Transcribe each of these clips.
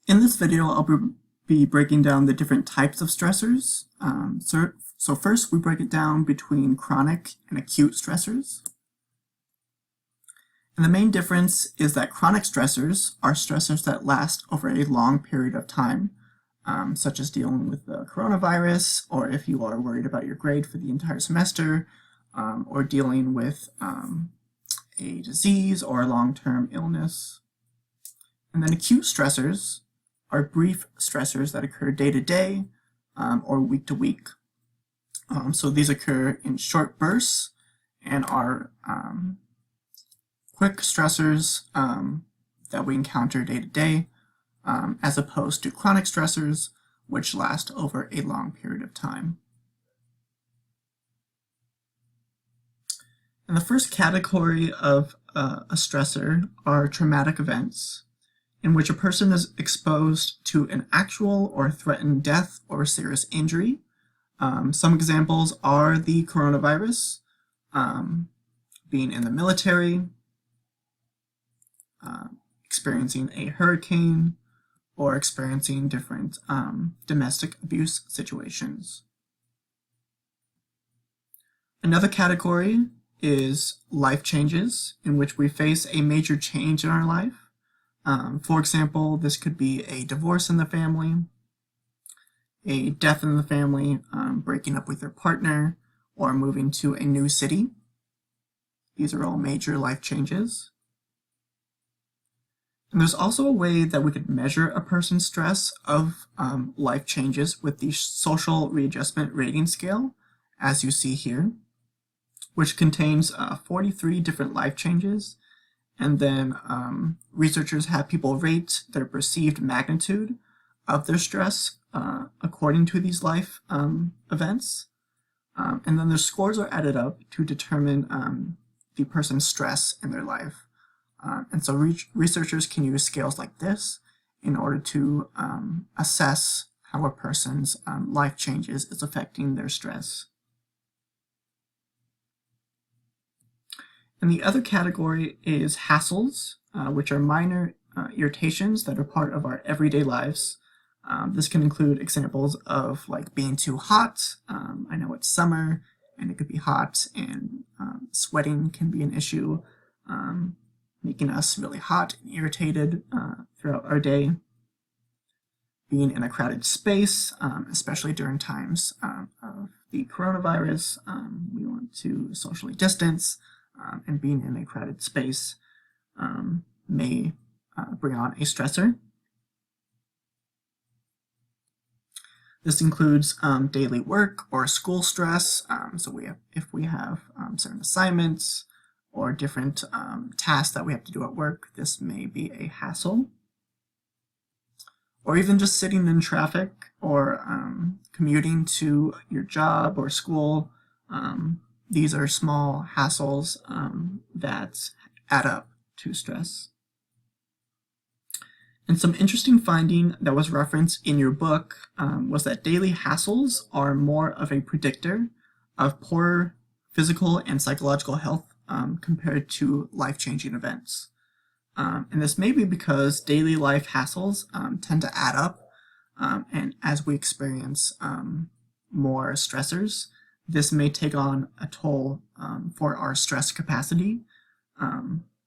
In this video, I'll be breaking down the different types of stressors. So first, we break it down between chronic and acute stressors. And the main difference is that chronic stressors are stressors that last over a long period of time, such as dealing with the coronavirus, or if you are worried about your grade for the entire semester, or dealing with a disease or a long-term illness. And then acute stressors are brief stressors that occur day to day or week to week. So these occur in short bursts and are quick stressors that we encounter day to day, as opposed to chronic stressors, which last over a long period of time. And the first category of a stressor are traumatic events, in which a person is exposed to an actual or threatened death or serious injury. Some examples are the coronavirus, being in the military, experiencing a hurricane, or experiencing different domestic abuse situations. Another category is life changes, in which we face a major change in our life. For example, this could be a divorce in the family, a death in the family, breaking up with your partner, or moving to a new city. These are all major life changes. And there's also a way that we could measure a person's stress of life changes with the social readjustment rating scale, as you see here, which contains 43 different life changes. And then researchers have people rate their perceived magnitude of their stress according to these life events. And then their scores are added up to determine the person's stress in their life. And so researchers can use scales like this in order to assess how a person's life changes is affecting their stress. And the other category is hassles, which are minor irritations that are part of our everyday lives. This can include examples of like being too hot. I know it's summer and it could be hot, and sweating can be an issue, making us really hot and irritated throughout our day. Being in a crowded space, especially during times of the coronavirus, we want to socially distance. And being in a crowded space may bring on a stressor. This includes daily work or school stress. So if we have certain assignments or different tasks that we have to do at work, this may be a hassle. Or even just sitting in traffic or commuting to your job or school. These are small hassles that add up to stress. And some interesting finding that was referenced in your book was that daily hassles are more of a predictor of poor physical and psychological health compared to life-changing events. And this may be because daily life hassles tend to add up, and as we experience more stressors, this may take on a toll for our stress capacity,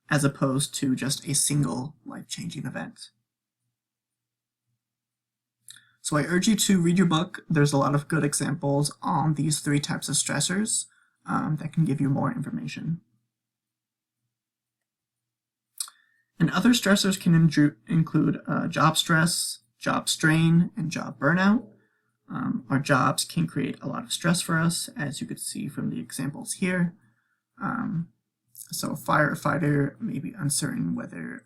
as opposed to just a single life-changing event. So I urge you to read your book. There's a lot of good examples on these three types of stressors that can give you more information. And other stressors can include job stress, job strain, and job burnout. Our jobs can create a lot of stress for us, as you could see from the examples here. So a firefighter may be uncertain whether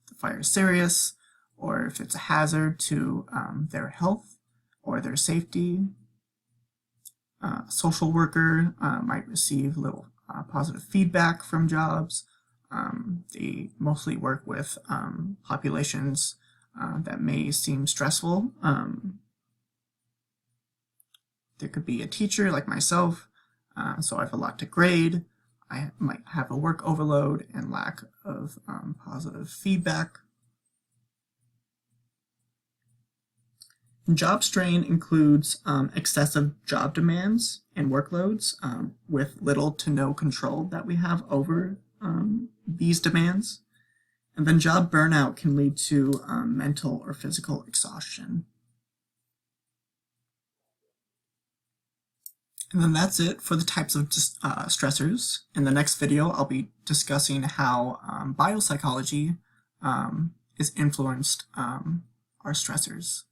the fire is serious or if it's a hazard to their health or their safety. A social worker might receive little positive feedback from jobs. They mostly work with populations that may seem stressful. There could be a teacher like myself, so I have a lot to grade. I might have a work overload and lack of positive feedback. Job strain includes excessive job demands and workloads with little to no control that we have over these demands. And then job burnout can lead to mental or physical exhaustion. And then that's it for the types of stressors. In the next video, I'll be discussing how biopsychology is influenced our stressors.